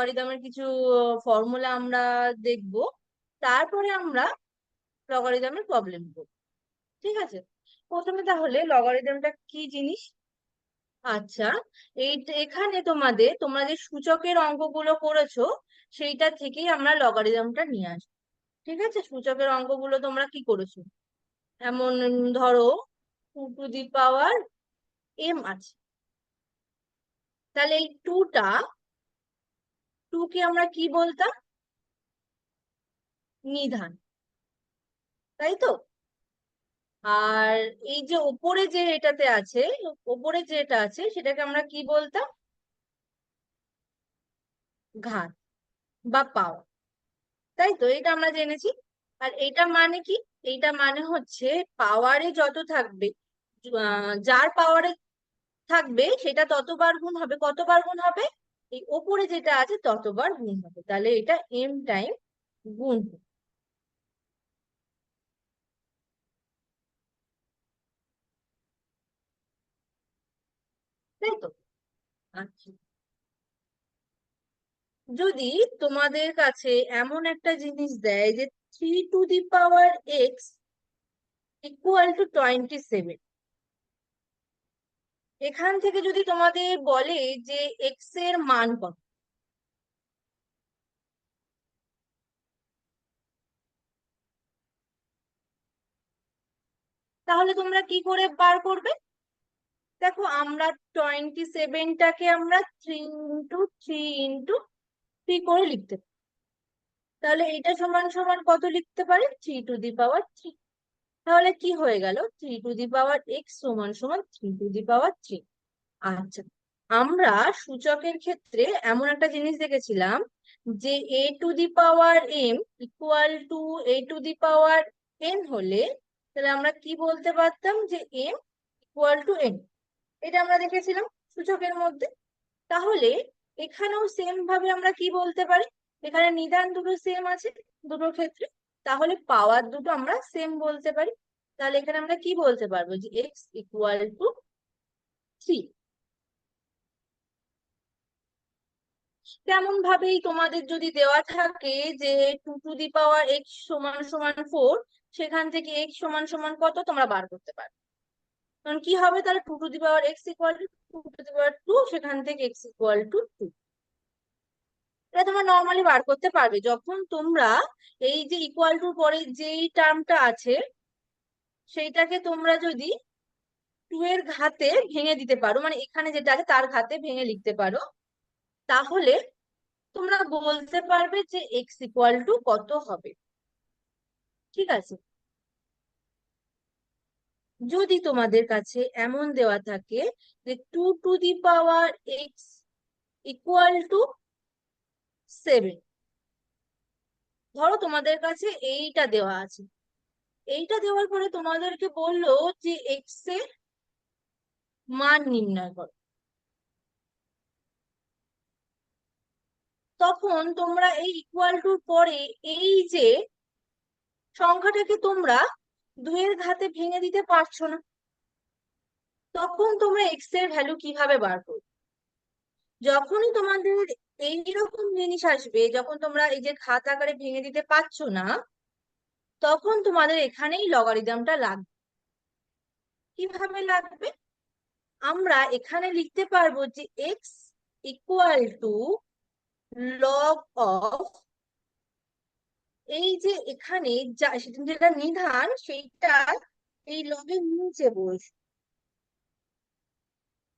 লগারিদমের কিছু ফর্মুলা আমরা দেখব, তারপরে আমরা লগারিদমের প্রবলেম করব। ঠিক আছে, প্রথমে তাহলে লগারিদমটা কি জিনিস। আচ্ছা, এখানে তোমরা যে সূচকের অঙ্কগুলো করেছো সেইটা থেকেই আমরা লগারিদমটা নিয়ে আসবো। ঠিক আছে, সূচকের অঙ্কগুলো তোমরা কি করেছো, এমন ধরো 2 টু দি পাওয়ার m আছে, তাহলে এই টু কে আমরা কি বলতাম, নিধান, তাই তো। আর এই যে ওপরে যে এটাতে আছে, ওপরে যেটা আছে সেটাকে আমরা কি বলতাম, ঘাত বা পাওয়ার, তাই তো। এটা আমরা জেনেছি। আর এটা মানে কি, এইটা মানে হচ্ছে পাওয়ারে যত থাকবে, যার পাওয়ারে থাকবে সেটা ততবার গুণ হবে, কতবার গুণ হবে, এই ওপরে যেটা আছে ততবার গুণ হবে, তাহলে এটা m টাইম গুণ হবে, তাই তো। আচ্ছা, যদি তোমাদের কাছে এমন একটা জিনিস দেয় যে 3 টু দি পাওয়ার x = 27, এখান থেকে যদি তোমাদের বলে যে x এর মান কত, তাহলে তোমরা কি করে বার করবে। দেখো, আমরা 27টাকে আমরা 3 × 3 × 3 করে লিখতে পারি, তাহলে এটা সমান সমান কত লিখতে পারি, 3 টু দি পাওয়ার 3। তাহলে কি হয়ে গেল, 3 টু দি পাওয়ার x সমান সমান 3 টু দি পাওয়ার 3। আচ্ছা, আমরা সূচকের ক্ষেত্রে এমন একটা জিনিস দেখেছিলাম যে a two the power m = a two the power n হলে, তাহলে আমরা কি বলতে পারতাম যে m = n। এটা আমরা দেখেছিলাম সূচকের মধ্যে। তাহলে এখানেও সেম ভাবে আমরা কি বলতে পারি, এখানে নিদান দুটো সেম আছে দুটোর ক্ষেত্রে, তাহলে পাওয়ার দুটো আমরা সেম বলতে পারি। তাহলে এখানে আমরা কি বলতে পারবো যে x = 3। তেমন ভাবেই তোমাদের যদি দেওয়া থাকে যে 2 টু দি পাওয়ার x = 4, সেখান থেকে x সমান সমান কত তোমরা বার করতে পারো। কারণ কি হবে, তাহলে 2 to the power x = 2 to the power 2, সেখান থেকে x = 2। এটা তোমরা নর্মালি বার করতে পারবে যখন তোমরা এই যে ইকুয়াল টুর পরে যেই টার্মটা আছে সেইটাকে তোমরা যদি 2 এর ঘাতে ভেঙে দিতে পারো, মানে এখানে যেটা আছে তার ঘাতে ভেঙে লিখতে পারো, তাহলে তোমরা বলতে পারবে যে x = কত হবে। ঠিক আছে, যদি তোমাদের কাছে এমন দেওয়া থাকে যে 2 টু দি পাওয়ার x = 7, ধরো তোমাদের কাছে এইটা দেওয়া আছে, এইটা দেওয়ার পরে তোমাদেরকে বললো যে এক্স এর মান নির্ণয় করো, তখন তোমরা এই ইকুয়াল টুর পরে এই যে সংখ্যাটাকে তোমরা 2 এর ঘাতে ভেঙে দিতে পারছো না, তখন তোমরা এক্স এর ভ্যালু কিভাবে বার করবে। যখনই তোমাদের এইরকম জিনিস আসবে, যখন তোমরা এই যে ঘাত আকারে ভেঙে দিতে পারছো না, তখন তোমাদের এখানেই লগারিদমটা লাগবে। কিভাবে লাগবে, আমরা এখানে লিখতে পারবো যে x equal to log of, এই যে এখানে যেটা নিধান সেইটা এই লগের নিচে বসবে,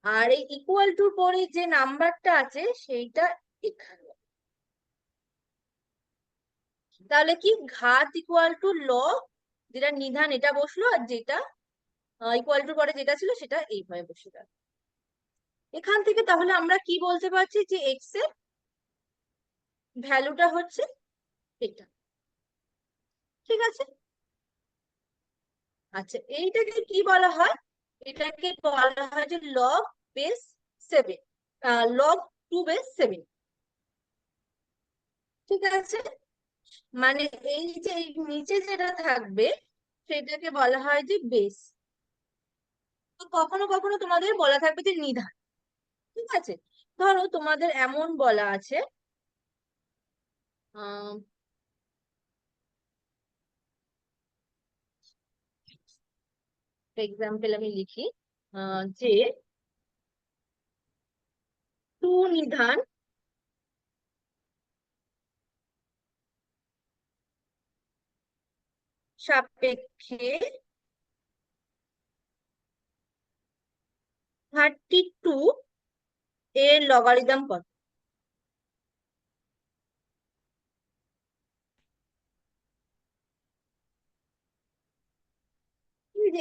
আর এই ইকুয়াল টুর পরে যে নাম্বারটা আছে সেইটা এখানে। তাহলে কি, ঘাত ইকুয়াল টু লগ, যেটা নিধান এটা বসলো, আর যেটা ইকুয়াল টুর পরে যেটা ছিল সেটা এইভাবে বসে গেল। এখান থেকে তাহলে আমরা কি বলতে পারছি যে এক্স এর ভ্যালুটা হচ্ছে এটা। ঠিক আছে, আচ্ছা, এইটাকে কি বলা হয়, এটাকে বলা হয় যে log2 বেস 7, log2 বেস 7। ঠিক আছে, মানে এই যে এই নিচে যেটা থাকবে সেটাকে বলা হয় যে বেস। তো কখনো কখনো তোমাদের বলা থাকবে যে নিধান। ঠিক আছে, ধরো তোমাদের এমন বলা আছে এক্সাম্পল আমি লিখি, যে টু নিধান সাপেক্ষে 32 এর লগারিদম কত?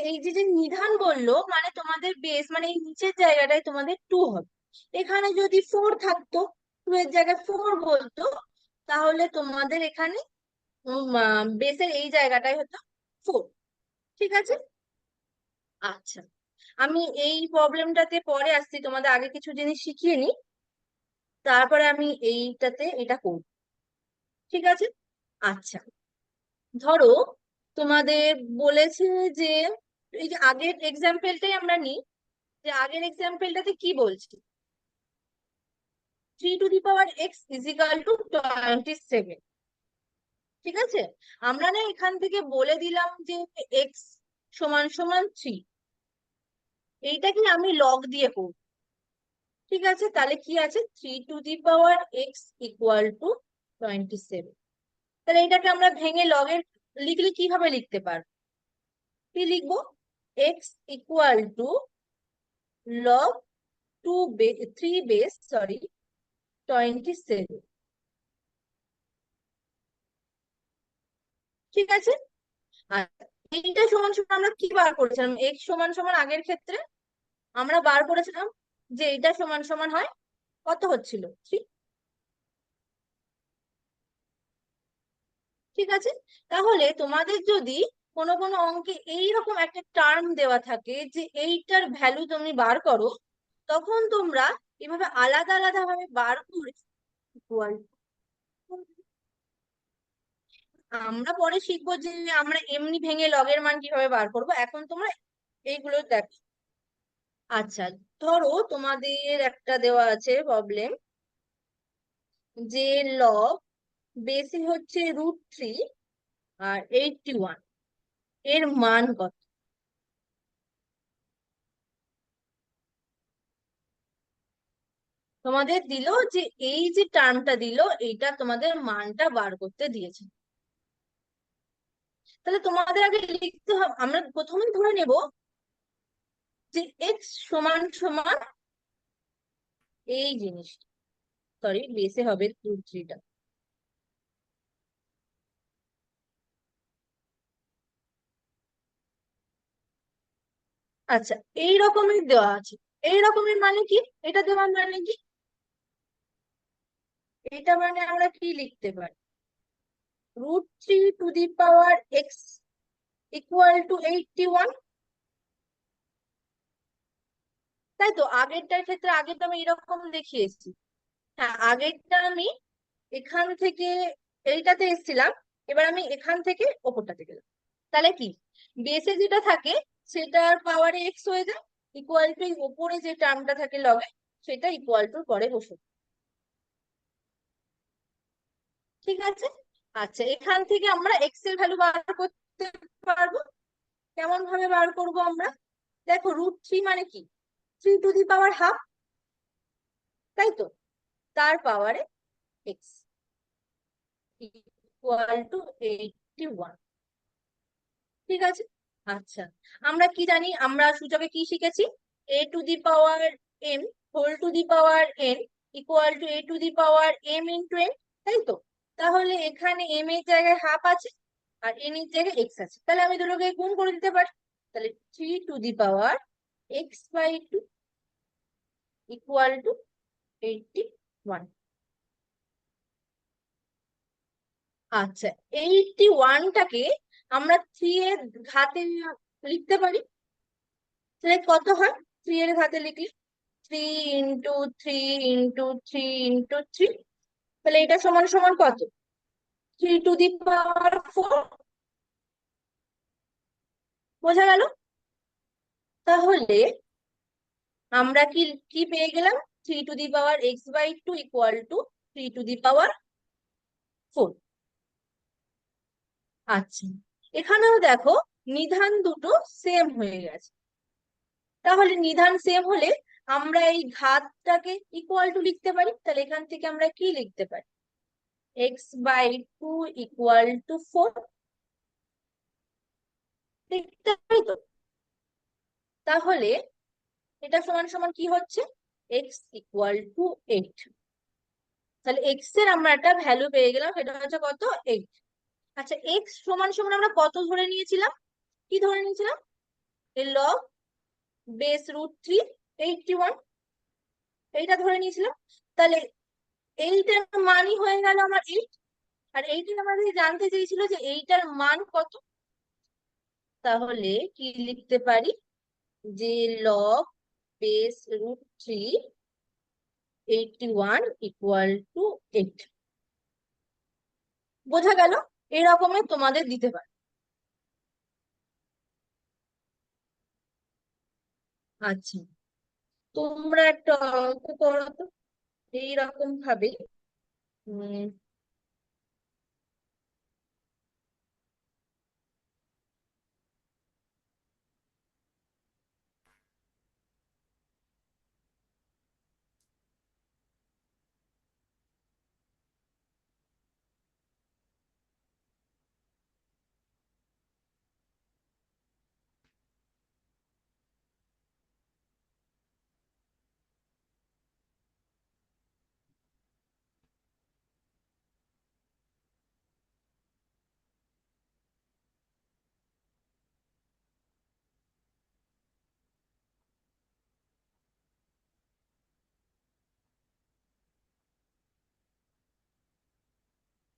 এই যে নিধান বললো মানে তোমাদের বেস মানে এই নিচের জায়গাটায় তোমাদের টু হবে। এখানে যদি ফোর থাকতো, টু এর জায়গায় ফোর বলতো, তাহলে তোমাদের এখানে বেসের এই জায়গাটাই হতো ফোর। ঠিক আছে। আচ্ছা, আমি এই প্রবলেমটাতে পরে আসছি, তোমাদের আগে কিছু জিনিস শিখিয়ে নি, তারপরে আমি এইটাতে এটা করব। ঠিক আছে। আচ্ছা, ধরো তোমাদের বলেছে যে এই যে আগের এক্সাম্পলটাই আমরা নিই, যে আগের এক্সাম্পলটাতে কি বলছি, 3 to the power x = 27। ঠিক আছে। আমরা না এখান থেকে বলে দিলাম যে এক্স সমান সমান 3, এইটাকে আমি লগ দিয়ে করব। ঠিক আছে, তাহলে কি আছে, 3 to the power x = 27। তাহলে এটাকে আমরা ভেঙে লগের লিখলে কিভাবে লিখতে পারবো? কি লিখবো? x = log 3 base 27। ঠিক আছে। আর এইটা সমান সমান আমরা কি বার করেছিলাম, এক্স সমান সমান আগের ক্ষেত্রে আমরা বার করেছিলাম যে এটা সমান সমান হয় কত হচ্ছিল, 3। ঠিক আছে। তাহলে তোমাদের যদি কোনো কোনো অঙ্কে এইরকম একটা টার্ম দেওয়া থাকে যে এইটার ভ্যালু তুমি বার করো, তখন তোমরা এভাবে আলাদা আলাদা ভাবে বার করে equal আমরা পরে শিখবো যে আমরা এমনি ভেঙে লগের মান কিভাবে বার করব, এখন তোমরা এইগুলো দেখো। আচ্ছা, ধরো তোমাদের একটা দেওয়া আছে প্রবলেম, যে লগ বেসে হচ্ছে √3 আর 81, এর মান কত? তোমাদের দিল যে এই যে টার্মটা দিল, এইটা তোমাদের মানটা বার করতে দিয়েছে। তাহলে তোমাদের আগে লিখতে হবে, আমরা প্রথমেই ধরে নেব যে এক্স সমান সমান এই জিনিসটা, সরি বেসে হবে √3টা। আচ্ছা, এই রকমের দেওয়া আছে। এই রকমের মানে কি, এটা দেওয়ার মানে কি, এটা মানে আমরা কি লিখতে পারি, √3 to the power x = 81। তাই তো, আগেরটার ক্ষেত্রে আগে তো আমি এরকম দেখিয়েছি। হ্যাঁ, আগেরটা আমি এখান থেকে এইটাতে এসেছিলাম, এবার আমি এখান থেকে ওপরটাতে গেলাম। তাহলে কি, বেসে যেটা থাকে সেটার পাওয়ারে এক্স হয়ে যায়, ইকুয়াল টু ওপরে যে টার্মটা থাকে লগে, সেটা ইকুয়াল টু পরে বসে। ঠিক আছে। আচ্ছা, এখান থেকে আমরা এক্স এর ভ্যালু বার করতে পারবো। কেমন ভাবে বার করব আমরা? দেখো, √3 মানে কি, 3 to the power ½ তাই তো, তার পাওয়ারে এক্স = 81। ঠিক আছে। আচ্ছা, আমরা কি জানি, আমরা সূচকে কি শিখেছি, a to the power m whole to the power n = a to the power m × n। তাই তো। তাহলে এখানে m এর জায়গায় হাফ আছে আর n এর জায়গায় এক্স আছে, তাহলে আমি দুটোকে গুণ করে দিতে পারি। তাহলে 3 to the power x/2 = 81। আচ্ছা, 81টাকে আমরা 3 এর ঘাতে লিখতে পারি, তাহলে কত হয়, 3 এর ঘাতে লিখলে 3 × 3 × 3 × 3, তাহলে এটা সমান সমান কত, 3 to the power 4। বোঝা গেল? তাহলে আমরা কি কি পেয়ে গেলাম, 3 to the power x/2 = 3 to the power 4। আচ্ছা, এখানেও দেখো নিধান দুটো সেম হয়ে গেছে। তাহলে নিধান সেম হলে আমরা এই ঘাতটাকে ইকুয়াল টু লিখতে পারি। তাহলে এখান থেকে আমরা কি লিখতে পারি? x/2 ইকুয়াল টু 4 লিখতে পারি তো। তাহলে এটা সমান সমান কি হচ্ছে? x equal to 8। তাহলে x এর আমরা একটা ভ্যালু পেয়ে গেলাম, সেটা হচ্ছে কত? 8। আচ্ছা, x সমান সমান আমরা কত ধরে নিয়েছিলাম? কি ধরে নিয়েছিলাম? লগ বেস রুট 3 81, এইটা ধরে নিয়েছিলাম। তাহলে এইটার মানই হয়ে গেল আমার 8। আর এইটা আমাদের জানতে চেয়েছিল যে এইটার মান কত। তাহলে কি লিখতে পারি? যে log base root 3 81 equal to 8। বোঝা গেল? এরকমের তোমাদের দিতে পারে। আচ্ছা, তোমরা একটা অঙ্ক করো তো এইরকম ভাবে। উম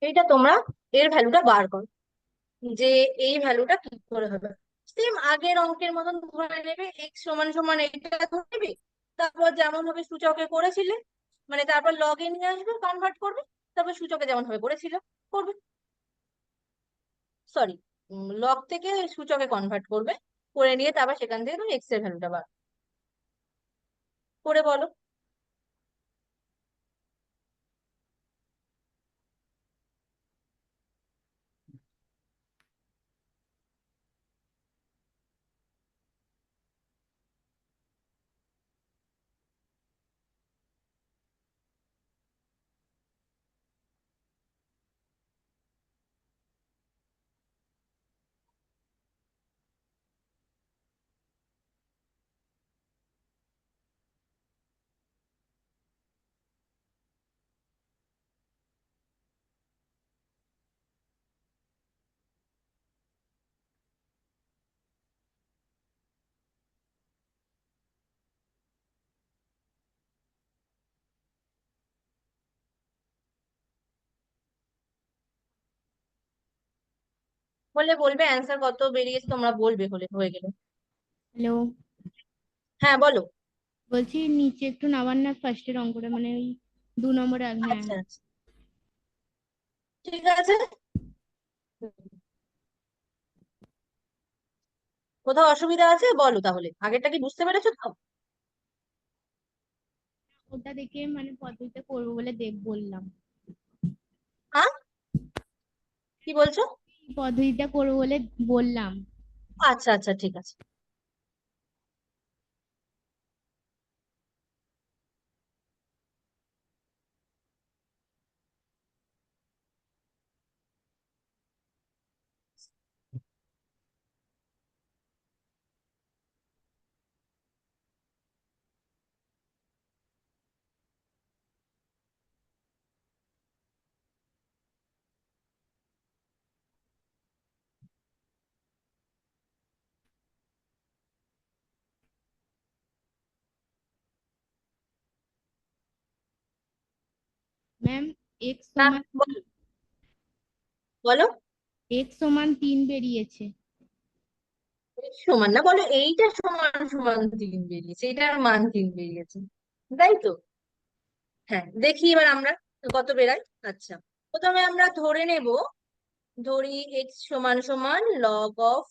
এইটা তোমরা এর ভ্যালুটা বার করো, যে এই ভ্যালুটা কি করে হবে। সেম আগের অঙ্কের মতন ধরে নেবে, এক্স সমান সমান এইটা ধরে নেবে। তারপর যেমন ভাবে সূচকে করেছিলে, মানে তারপর লগ এ নিয়ে আসবে, কনভার্ট করবে। তারপর সূচকে যেমন ভাবে করেছিল করবে। সরি, লগ থেকে সূচকে কনভার্ট করবে, করে নিয়ে তারপর সেখান থেকে তুমি এক্স এর ভ্যালুটা বার করে বলো। বলে বলবে অ্যান্সার কত বেরিয়েছে, তোমরা বলবে হলে হয়ে গেলে। হ্যালো। হ্যাঁ বলো। বলছি নিচে একটু নামান না, ফার্স্টের অঙ্কটা, মানে ওই 2 নম্বরে হ্যাঁ। আচ্ছা আচ্ছা, ঠিক আছে। কোথাও অসুবিধা আছে বলো, তাহলে আগেরটা কি বুঝতে পেরেছো তো? ওটা দেখে মানে পদ্ধতিটা করবো বলে বললাম। হ্যাঁ, কি বলছো? পদ্ধতিটা করবো বলে বললাম। আচ্ছা আচ্ছা, ঠিক আছে। ম্যাম, এক্স হ্যাঁ সমান বলো বলো। এক্স সমান 3 বেরিয়েছে। সমান না, বলো এইটা সমান সমান 3 বেরিয়েছে, এটার মান 3 বেরিয়েছে, তাই তো? হ্যাঁ, দেখি এবার আমরা কত বেরাই। আচ্ছা, প্রথমে আমরা ধরে নেব, ধরি এক্স সমান সমান লগ অফ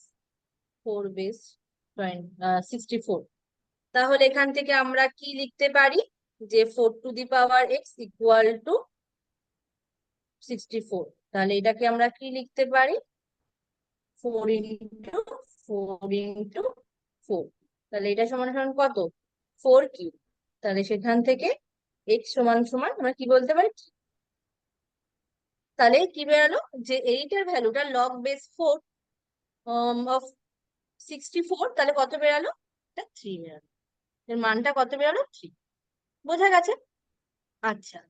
4 বেস 64। তাহলে এখান থেকে আমরা কি লিখতে পারি? যে 4 two the power x equal to 64। তাহলে এটাকে আমরা কি লিখতে পারি? 4 × 4 × 4। তাহলে এটা সমান সমান কত? 4 কিউব। তাহলে সেখান থেকে এক্স সমান সমান আমরা কি বলতে পারি? তাহলে কি বেরোলো যে এইটার ভ্যালুটা লগ বেস 4 অফ 64। তাহলে কত বেরোলো? এটা 3 বেরোলো। এর মানটা কত বেরোলো? 3। বোঝা গেছে? আচ্ছা,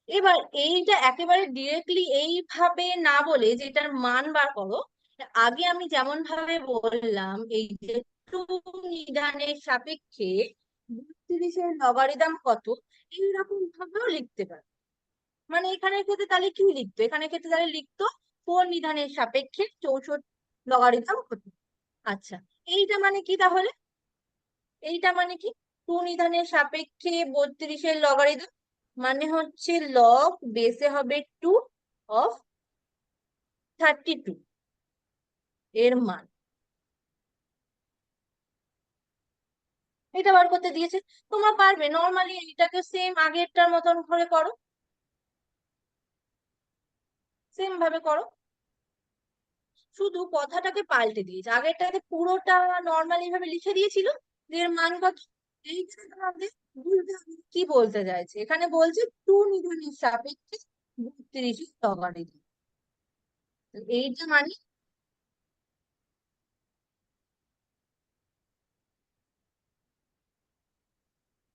এবার এইটা একেবারে ডিরেক্টলি এইভাবে না বলে যে এটার মান বার করো, আগে আমি যেমন ভাবে বললাম এই যে 2 নিধানের সাপেক্ষে 32-এর লগারিদম কত, এইরকম ভাবেও লিখতে পারো। মানে এখানের ক্ষেত্রে তাহলে কি লিখতো? এখানের ক্ষেত্রে তাহলে লিখতো 4 নিধানের সাপেক্ষে 64 লগারিদম কত। আচ্ছা, এইটা মানে কি তাহলে? এইটা মানে কি? 2 নিধানের সাপেক্ষে 32-এর লগারিদম মানে হচ্ছে লগ বেসে হবে 2 অফ 32 এর মান। এটা বার করতে দিয়েছে। তোমরা পারবে নর্মালি এটাকে সেম আগেরটার মতন করে করো, সেম ভাবে করো, শুধু কথাটাকে পাল্টে দিয়েছে। আগেরটাতে পুরোটা নর্মালি ভাবে লিখে দিয়েছিল যে এর মান কত। এইখানে তোমাদের বুঝতে হবে কি বলতে চাইছে। এখানে বলছে 2 নিধানের সাপেক্ষে 32-এর লগারিদম। এইটা মানে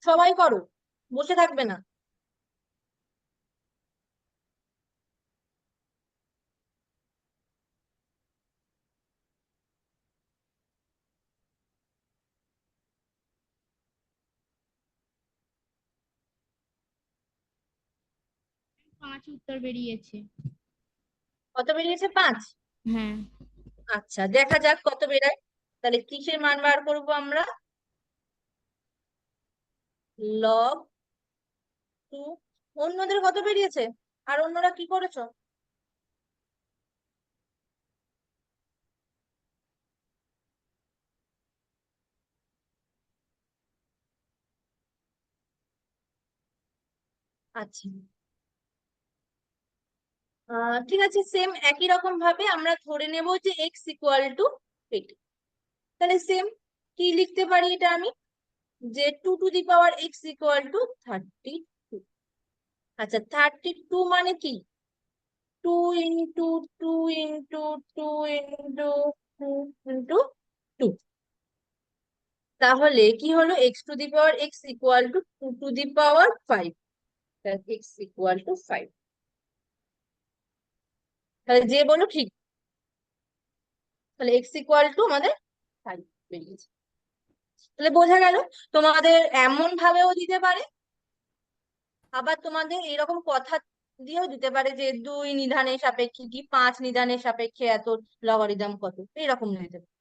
সবাই করো, বসে থাকবে না। 5 উত্তর বেরিয়েছে। কত বেরিয়েছে? 5। হ্যাঁ। আচ্ছা, দেখা যাক কত বেরায়। তাহলে কিসের মান বার করবো আমরা? লগ 2। অন্যদের কত বেরিয়েছে? আর অন্যরা কি করেছো? আচ্ছা, ঠিক আছে, সেম একই রকম ভাবে আমরা ধরে নেব যে এক্স ইকুয়াল টু 8। তাহলে সেম কি লিখতে পারি এটা আমি? যে 2 to the power x equal to 32। আচ্ছা, 32 মানে কি? 2 × 2 × 2 × 2 তাহলে কি হলো? x two the power x equal to 2 to the power 5। X equal to 5। তাহলে যে বলো ঠিক। তাহলে এক্স ইকুয়াল টু আমাদের 5 বেরিয়েছে। তাহলে বোঝা গেল তোমাদের এমন ভাবেও দিতে পারে, আবার তোমাদের এরকম কথা দিয়েও দিতে পারে যে 2 নিধানের সাপেক্ষে কি 5 নিধানের সাপেক্ষে এত লগারিদম কত, এরকম দিতে পারে।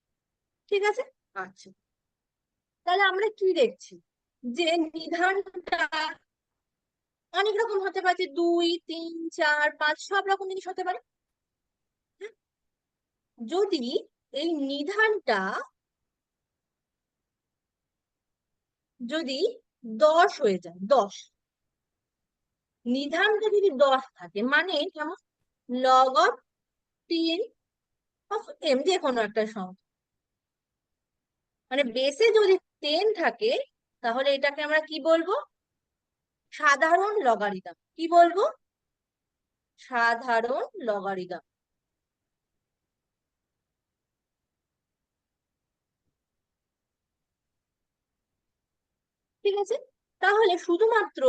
ঠিক আছে? আচ্ছা, তাহলে আমরা কি দেখছি যে নিধানটা অনেক রকম হতে পারে, 2, 3, 4, 5 সব রকম জিনিস হতে পারে। হ্যাঁ? যদি এই নিধানটা যদি 10 হয়ে যায়, 10, নিধানটা যদি 10 থাকে মানে কেমন? লগ অফ 10 অফ এম, যে কোনো একটা সংখ্যা। মানে বেসে যদি 10 থাকে তাহলে এটাকে আমরা কি বলবো? সাধারণ লগারিদম। কি বলবো? সাধারণ লগারিদম। ঠিক আছে? তাহলে শুধুমাত্র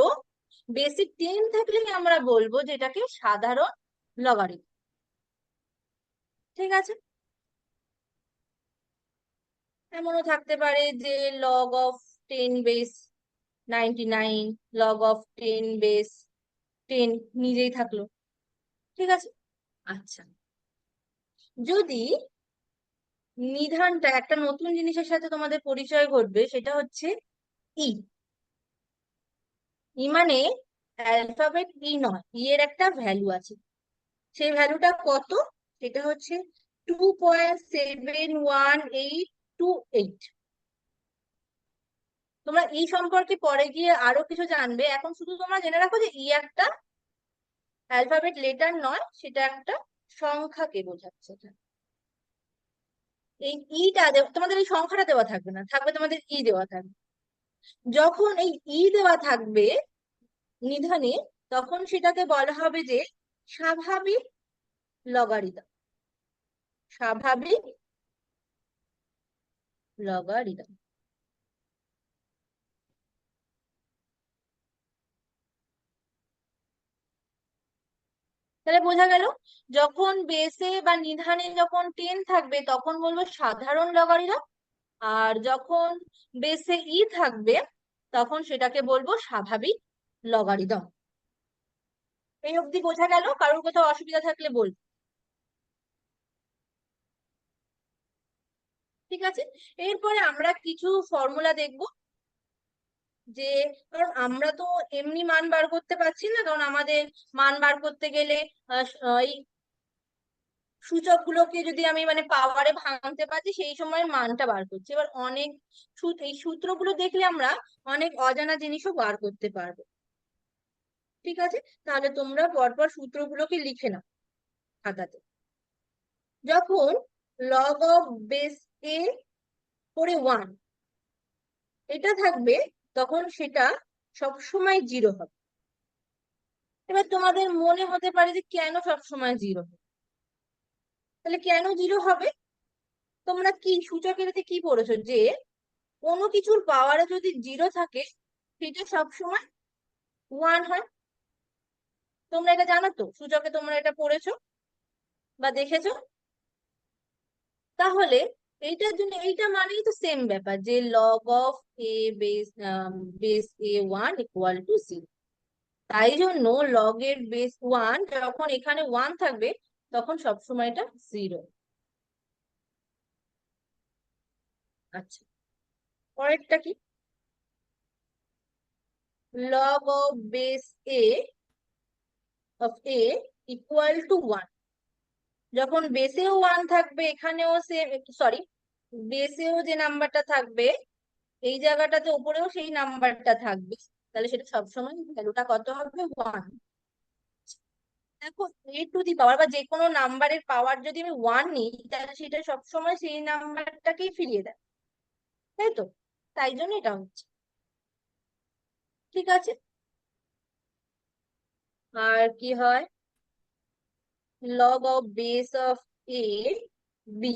বেসিক 10 থাকলেই আমরা বলবো যে এটাকে সাধারণ লগারিদম। ঠিক আছে? এমনও থাকতে পারে যে log of 10 base 99, log of 10 base 10 নিজেই থাকলো। ঠিক আছে? আচ্ছা, যদি নিধানটা একটা নতুন জিনিসের সাথে তোমাদের পরিচয় ঘটবে, সেটা হচ্ছে ই। ই মানে অ্যালফাবেট ই নয়, ই এর একটা ভ্যালু আছে। সেই ভ্যালুটা কত? সেটা হচ্ছে 2.71828। তোমরা ই সম্পর্কে পরে গিয়ে আরো কিছু জানবে, এখন শুধু তোমরা জেনে রাখো যে ই একটা অ্যালফাবেট লেটার নয়, সেটা একটা সংখ্যাকে বোঝাচ্ছে এটা। এই ইটা তোমাদের এই সংখ্যাটা দেওয়া থাকবে না, থাকবে তোমাদের ই দেওয়া থাকবে। যখন এই ই দেওয়া থাকবে নিধানে, তখন সেটাকে বলা হবে যে স্বাভাবিক লগারিদম। স্বাভাবিক লগারিদম। তাহলে বোঝা গেল, যখন বেসে বা নিধানে যখন 10 থাকবে তখন বলবো সাধারণ লগারিদম, আর যখন বেসে ই থাকবে তখন সেটাকে বলবো স্বাভাবিক লগারিদম। এই অবধি বোঝা গেল? কারোর কোথাও অসুবিধা থাকলে বল। ঠিক আছে, এরপরে আমরা কিছু ফর্মুলা দেখব। যে কারণ আমরা তো এমনি মান বার করতে পারছি না, কারণ আমাদের মান বার করতে গেলে এই সূচক গুলোকে যদি আমি মানে পাওয়ারে ভাঙতে পারছি, সেই সময় মানটা বার করছি। এবার অনেক এই সূত্রগুলো দেখলে আমরা অনেক অজানা জিনিসও বার করতে পারবো। ঠিক আছে, তাহলে তোমরা পরপর সূত্রগুলোকে লিখে নাও খাতাতে। যখন লগ অফ বেস এ করে 1 এটা থাকবে, তখন সেটা সবসময় 0 হবে। এবার তোমাদের মনে হতে পারে যে কেন সবসময় 0 হবে? তাহলে কেন 0 হবে? তোমরা কি সূচকের কি পড়েছো, যে কোনো কিছুর পাওয়ারে যদি 0 থাকে সেটা সবসময় 1 হয়। তোমরা এটা জানো তো, সূচকে তোমরা এটা পড়েছো বা দেখেছো? তাহলে এইটার জন্য এইটা মানেই তো সেম ব্যাপার, যে log of A base base A 1 equal to 0। তাই জন্য লগের বেস 1 যখন এখানে 1 থাকবে তখন সবসময় এটা 0। আচ্ছা, পরেরটা কি? Log of base A of A equal to 1। যখন বেসেও 1 থাকবে, এখানেও সেম, সরি, বেসেও যে নাম্বারটা থাকবে এই জায়গাটাতে উপরেও সেই নাম্বারটা থাকবে, তাহলে সেটা সবসময় ভ্যালুটা কত হবে? 1। দেখো, এ টু দি পাওয়ার বা যে কোনো নাম্বারের পাওয়ার যদি আমি 1 নিই, তাহলে সেটা সবসময় সেই নাম্বারটাকেই ফিরিয়ে দেয়, তাই তো? তাই জন্য এটা হচ্ছে। ঠিক আছে, আর কি হয়? Log of base of A B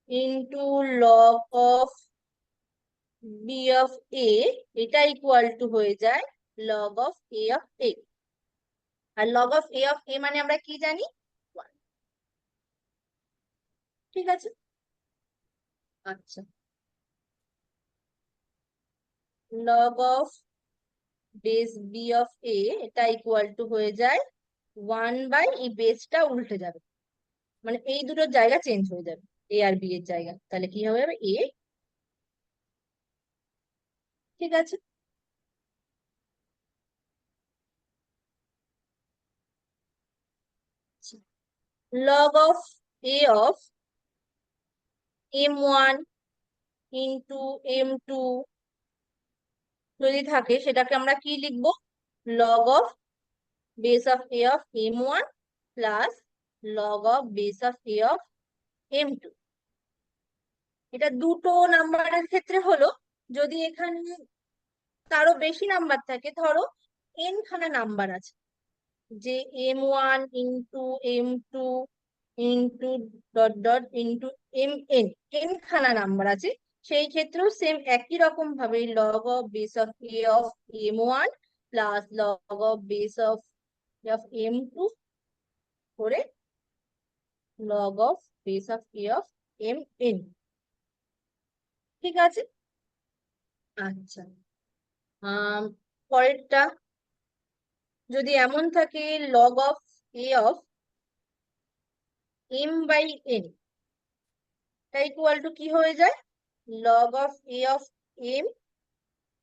into log of B of A, এটা ইকুয়াল টু হয়ে যায় log of A of A. আর log of A of A মানে আমরা কি জানি? 1। ঠিক আছে, আচ্ছা, log of base B of A এটা ইকুয়াল টু হয়ে যায় 1 বাই, এই বেসটা উল্টে যাবে, মানে এই দুটোর জায়গা চেঞ্জ হয়ে যাবে, এ আর বি এর জায়গা, তাহলে কি হয়ে যাবে? এ। ঠিক আছে, log of A of m1 into m2 যদি থাকে, সেটাকে আমরা কি লিখবো? Log of base of A of m1 plus log of base of A of m2। এটা দুটো নাম্বারের ক্ষেত্রে হলো। যদি এখানে তারও বেশি নাম্বার থাকে, ধরো n খানা নাম্বার আছে, যে m1 into m2 into dot dot into mn, n খানা নাম্বার আছে, সেই ক্ষেত্রেও সেম একই রকম ভাবে log of base of A of m1 plus log of base of m2 করে log of base of A of mn। ঠিক আছে, আচ্ছা, আহ পরেরটা যদি এমন থাকে, log of A of m by n, তাই ইকুয়াল টু কি হয়ে যায়? Log of A of m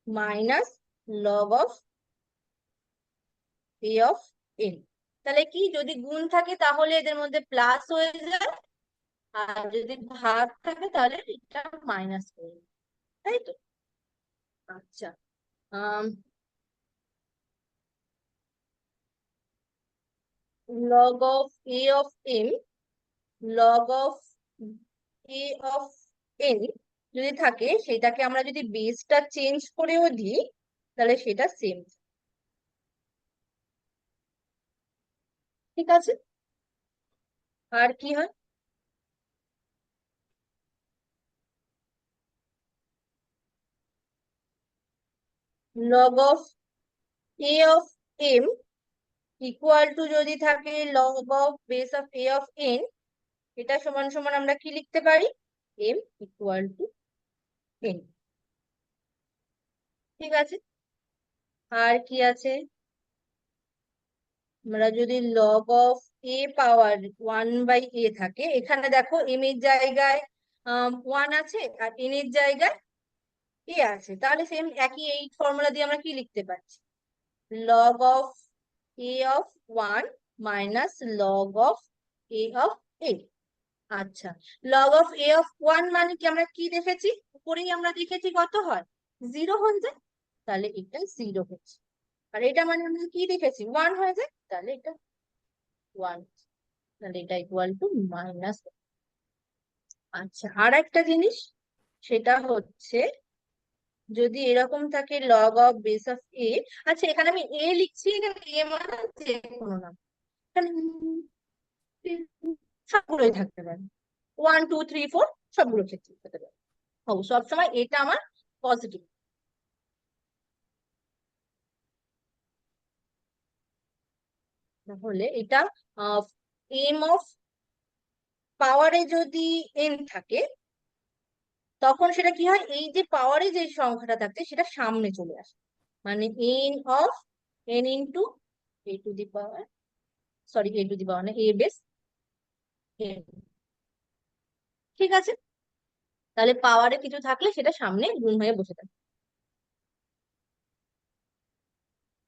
minus log of A of n। তাহলে কি, যদি গুণ থাকে তাহলে এদের মধ্যে প্লাস হয়ে যায়, আর যদি ভাগ থাকে তাহলে এটা মাইনাস হয়ে যায়, তাই তো? আচ্ছা, আম, log of a of m, log of a of n যদি থাকে, সেটাকে আমরা যদি বেসটা চেঞ্জ করেও দিই, তাহলে সেটা সেম। ঠিক আছে? আর কি হয়? log of a of m equal to যদি থাকে log of base of a of n, এটা সমান সমান আমরা কি লিখতে পারি? m equal to n। ঠিক আছে? আর কি আছে? আমরা যদি log of a power 1/a থাকে, এখানে দেখো m এর জায়গায় 1 আছে আর n এর জায়গায় a আছে, তাহলে সেম একই এই ফর্মুলা দিয়ে আমরা কি লিখতে পারছি? log of a of 1 minus log of a of n। আচ্ছা, log of a of 1 মানে কি আমরা কি দেখেছি? উপরেই আমরা দেখেছি কত হয়? 0 হয়ে যায়, তাহলে এটা 0 হচ্ছে। আর এটা মানে আমরা কি দেখেছি? 1 হয়ে যায়, তাহলে এটা 1, তাহলে এটা ইকুয়াল টু মাইনাস। আচ্ছা, আর একটা জিনিস, সেটা হচ্ছে যদি এরকম থাকে log of base of a, আচ্ছা এখানে আমি a লিখছি, এখানে a মানে যে কোনো নাম, এখানে সবগুলোই থাকতে পারে, 1 2 3 4 সবগুলো ক্ষেত্রে হতে পারে। সবসময় এটা আমার পজিটিভ। তাহলে এটা এম অফ পাওয়ারে যদি এন থাকে, তখন সেটা কি হয়? এই যে পাওয়ারে যে সংখ্যাটা থাকছে সেটা সামনে চলে আসে, মানে N of N into A to the power, sorry A to the power না, এ বেস এন। ঠিক আছে? তাহলে পাওয়ারে কিছু থাকলে সেটা সামনে গুণ হয়ে বসে থাকে।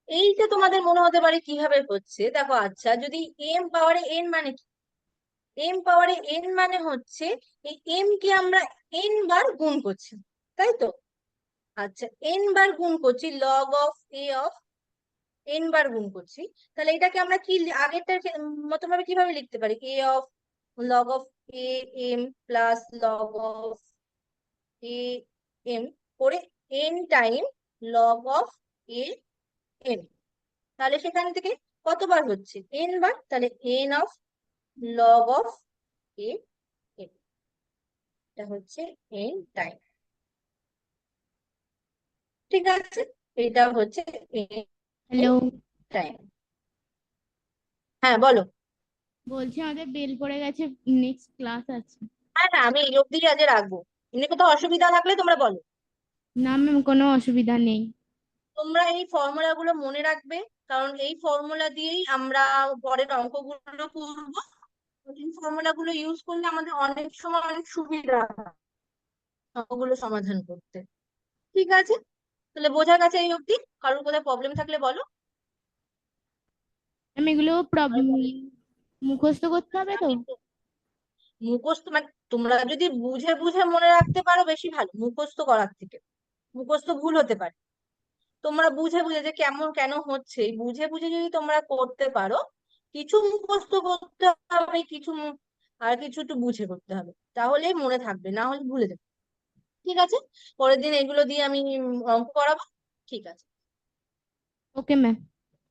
এইটা তোমাদের মনে হতে পারে কিভাবে হচ্ছে, দেখো। আচ্ছা, যদি এম পাওয়ারে এন মানে কি? এম পাওয়ারে এন মানে হচ্ছে এই এম কে আমরা এন বার গুণ করছি, তাই তো? আচ্ছা, এন বার গুণ করছি, log of A of N বার গুণ করছি, তাহলে এটাকে আমরা কি আগেরটার মতো ভাবে কিভাবে লিখতে পারি? A of log of A M plus log of A M করে N time log of A N. তাহলে সেখান থেকে কতবার হচ্ছে? এন বার, তাহলে N of log of A N, এটা হচ্ছে এন টাইম। ঠিক আছে? এটা হচ্ছে এন হ্যালো, টাইম। হ্যাঁ বলো। বলছি আমাদের বেল পড়ে গেছে, নেক্সট ক্লাস আছে। হ্যাঁ হ্যাঁ, আমি এই অব্দি আজ রাখবো। এমনি কোথাও অসুবিধা থাকলে তোমরা বলো। না ম্যাম, কোনো অসুবিধা নেই। তোমরা এই ফর্মুলা গুলো মনে রাখবে, কারণ এই ফর্মুলা দিয়েই আমরা পরের অঙ্কগুলো করবো। এই ফর্মুলা গুলো ইউজ করলে আমাদের অনেক সময় অনেক সুবিধা হয় অঙ্কগুলো সমাধান করতে। ঠিক আছে? তাহলে বোঝা গেছে এই অব্দি? কারোর কোথায় প্রবলেম থাকলে বলো। ম্যাম এগুলো আর বলো। মুখস্থ করতে হবে তো? আমি তো মুখস্থ মানে তোমরা যদি বুঝে বুঝে মনে রাখতে পারো বেশি ভালো মুখস্থ করার থেকে। মুখস্থ ভুল হতে পারে, তোমরা বুঝে বুঝে যে কেমন কেন হচ্ছে, এই বুঝে বুঝে যদি তোমরা করতে পারো, কিছু মুখস্থ করতে হবে, কিছু আর কিছু একটু বুঝে করতে হবে, তাহলে মনে থাকবে, না হলে ভুলে যাবে। ঠিক আছে? পরের দিন এগুলো দিয়ে আমি অঙ্ক করাবো। ঠিক আছে। Okay ma'am.